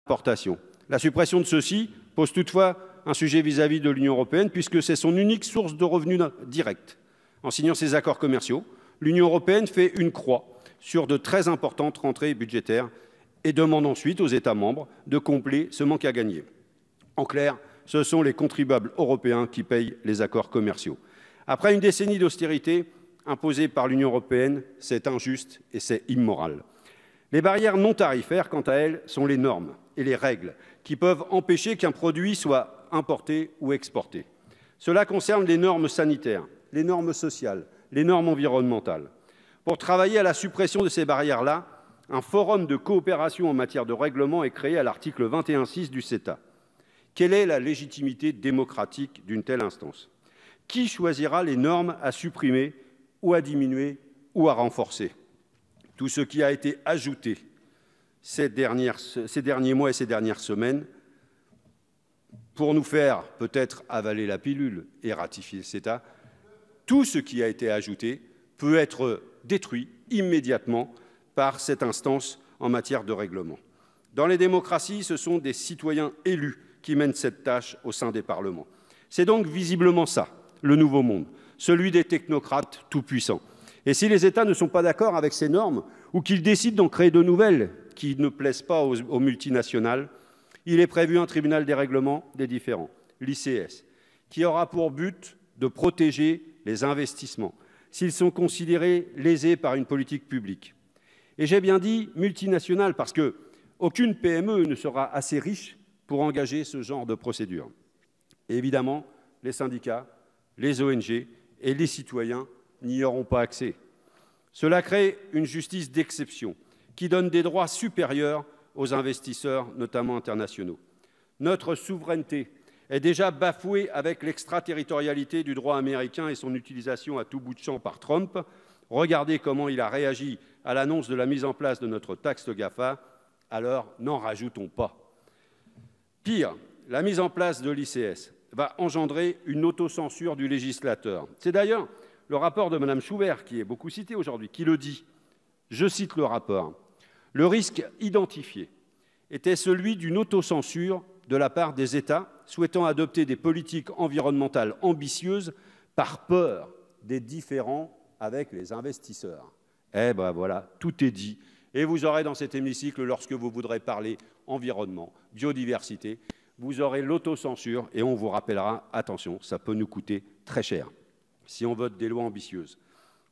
importations. La suppression de ceux-ci pose toutefois un sujet vis-à-vis de l'Union européenne, puisque c'est son unique source de revenus directs. En signant ces accords commerciaux, l'Union européenne fait une croix sur de très importantes rentrées budgétaires et demande ensuite aux États membres de combler ce manque à gagner. En clair, ce sont les contribuables européens qui payent les accords commerciaux. Après une décennie d'austérité imposée par l'Union européenne, c'est injuste et c'est immoral. Les barrières non tarifaires, quant à elles, sont les normes et les règles qui peuvent empêcher qu'un produit soit importé ou exporté. Cela concerne les normes sanitaires, les normes sociales, les normes environnementales. Pour travailler à la suppression de ces barrières-là, un forum de coopération en matière de règlement est créé à l'article 21.6 du CETA. Quelle est la légitimité démocratique d'une telle instance? Qui choisira les normes à supprimer ou à diminuer ou à renforcer? Tout ce qui a été ajouté ces derniers mois et ces dernières semaines pour nous faire peut-être avaler la pilule et ratifier le CETA, tout ce qui a été ajouté peut être détruit immédiatement par cette instance en matière de règlement. Dans les démocraties, ce sont des citoyens élus qui mènent cette tâche au sein des parlements. C'est donc visiblement ça, le nouveau monde, celui des technocrates tout-puissants. Et si les États ne sont pas d'accord avec ces normes ou qu'ils décident d'en créer de nouvelles qui ne plaisent pas aux multinationales, il est prévu un tribunal des règlements des différends, l'ICS, qui aura pour but de protéger les investissements s'ils sont considérés lésés par une politique publique. Et j'ai bien dit multinationales parce qu'aucune PME ne sera assez riche pour engager ce genre de procédure. Et évidemment, les syndicats, les ONG et les citoyens n'y auront pas accès. Cela crée une justice d'exception qui donne des droits supérieurs aux investisseurs, notamment internationaux. Notre souveraineté est déjà bafouée avec l'extraterritorialité du droit américain et son utilisation à tout bout de champ par Trump. Regardez comment il a réagi à l'annonce de la mise en place de notre taxe GAFA, alors n'en rajoutons pas. Pire, la mise en place de l'ICS va engendrer une autocensure du législateur. C'est d'ailleurs le rapport de Mme Schubert, qui est beaucoup cité aujourd'hui, qui le dit. Je cite le rapport. « Le risque identifié était celui d'une autocensure de la part des États souhaitant adopter des politiques environnementales ambitieuses par peur des différends avec les investisseurs. » Eh bien voilà, tout est dit. Et vous aurez dans cet hémicycle, lorsque vous voudrez parler environnement, biodiversité, vous aurez l'autocensure et on vous rappellera, attention, ça peut nous coûter très cher si on vote des lois ambitieuses.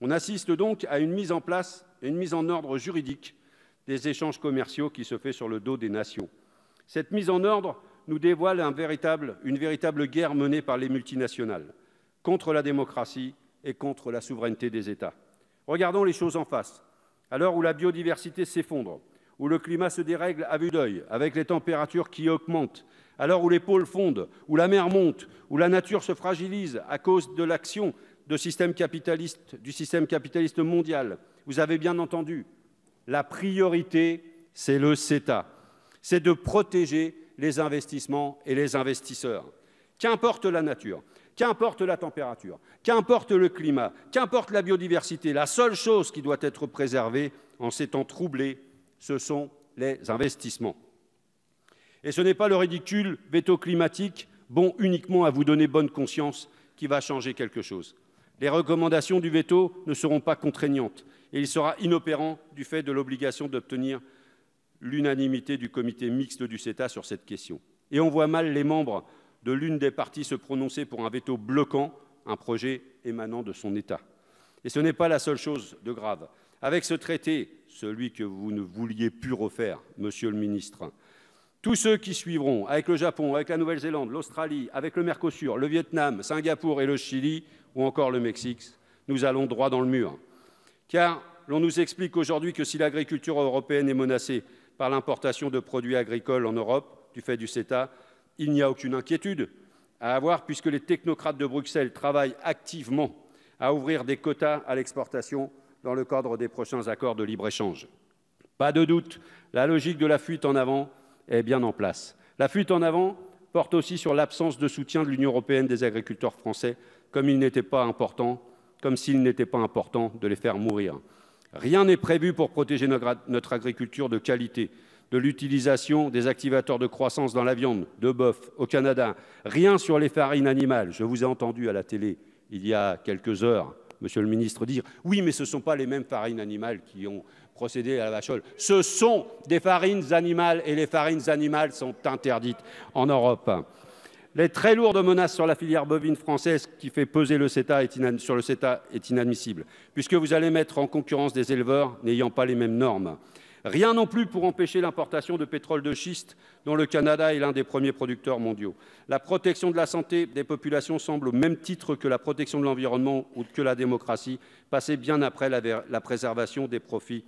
On assiste donc à une mise en place et une mise en ordre juridique des échanges commerciaux qui se fait sur le dos des nations. Cette mise en ordre nous dévoile une véritable guerre menée par les multinationales contre la démocratie et contre la souveraineté des États. Regardons les choses en face. À l'heure où la biodiversité s'effondre, où le climat se dérègle à vue d'œil, avec les températures qui augmentent, à l'heure où les pôles fondent, où la mer monte, où la nature se fragilise à cause de l'action du système capitaliste mondial, vous avez bien entendu, la priorité, c'est le CETA. C'est de protéger les investissements et les investisseurs. Qu'importe la nature, qu'importe la température, qu'importe le climat, qu'importe la biodiversité, la seule chose qui doit être préservée en ces temps troublés, ce sont les investissements. Et ce n'est pas le ridicule veto climatique, bon uniquement à vous donner bonne conscience, qui va changer quelque chose. Les recommandations du veto ne seront pas contraignantes et il sera inopérant du fait de l'obligation d'obtenir l'unanimité du comité mixte du CETA sur cette question. Et on voit mal les membres de l'une des parties se prononcer pour un veto bloquant un projet émanant de son État. Et ce n'est pas la seule chose de grave. Avec ce traité, celui que vous ne vouliez plus refaire, Monsieur le ministre, tous ceux qui suivront, avec le Japon, avec la Nouvelle-Zélande, l'Australie, avec le Mercosur, le Vietnam, Singapour et le Chili, ou encore le Mexique, nous allons droit dans le mur. Car l'on nous explique aujourd'hui que si l'agriculture européenne est menacée par l'importation de produits agricoles en Europe, du fait du CETA, il n'y a aucune inquiétude à avoir puisque les technocrates de Bruxelles travaillent activement à ouvrir des quotas à l'exportation dans le cadre des prochains accords de libre-échange. Pas de doute, la logique de la fuite en avant est bien en place. La fuite en avant porte aussi sur l'absence de soutien de l'Union européenne des agriculteurs français, comme s'il n'était pas important de les faire mourir. Rien n'est prévu pour protéger notre agriculture de qualité, de l'utilisation des activateurs de croissance dans la viande de bœuf au Canada, rien sur les farines animales. Je vous ai entendu à la télé il y a quelques heures, Monsieur le ministre, dire « Oui, mais ce ne sont pas les mêmes farines animales qui ont procédé à la vachole. » Ce sont des farines animales et les farines animales sont interdites en Europe. Les très lourdes menaces sur la filière bovine française qui fait peser sur le CETA est inadmissible, puisque vous allez mettre en concurrence des éleveurs n'ayant pas les mêmes normes. Rien non plus pour empêcher l'importation de pétrole de schiste, dont le Canada est l'un des premiers producteurs mondiaux. La protection de la santé des populations semble, au même titre que la protection de l'environnement ou que la démocratie, passer bien après la préservation des profits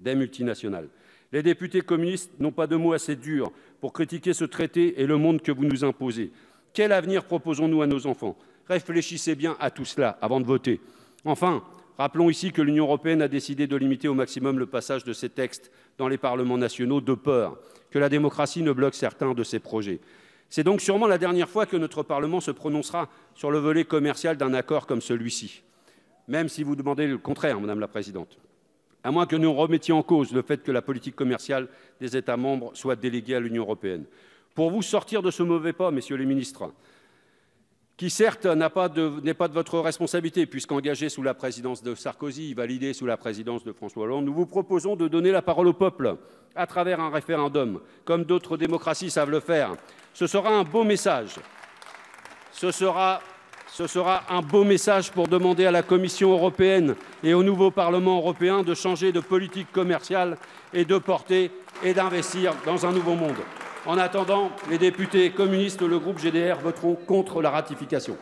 des multinationales. Les députés communistes n'ont pas de mots assez durs pour critiquer ce traité et le monde que vous nous imposez. Quel avenir proposons-nous à nos enfants? Réfléchissez bien à tout cela avant de voter. Enfin, rappelons ici que l'Union européenne a décidé de limiter au maximum le passage de ces textes dans les parlements nationaux de peur que la démocratie ne bloque certains de ces projets. C'est donc sûrement la dernière fois que notre Parlement se prononcera sur le volet commercial d'un accord comme celui-ci, même si vous demandez le contraire, Madame la Présidente. À moins que nous remettions en cause le fait que la politique commerciale des États membres soit déléguée à l'Union européenne. Pour vous sortir de ce mauvais pas, messieurs les ministres, qui certes n'est pas de votre responsabilité, puisqu'engagé sous la présidence de Sarkozy, validé sous la présidence de François Hollande, nous vous proposons de donner la parole au peuple à travers un référendum, comme d'autres démocraties savent le faire. Ce sera un beau message. Ce sera un beau message pour demander à la Commission européenne et au nouveau Parlement européen de changer de politique commerciale et de porter et d'investir dans un nouveau monde. En attendant, les députés communistes, le groupe GDR voteront contre la ratification.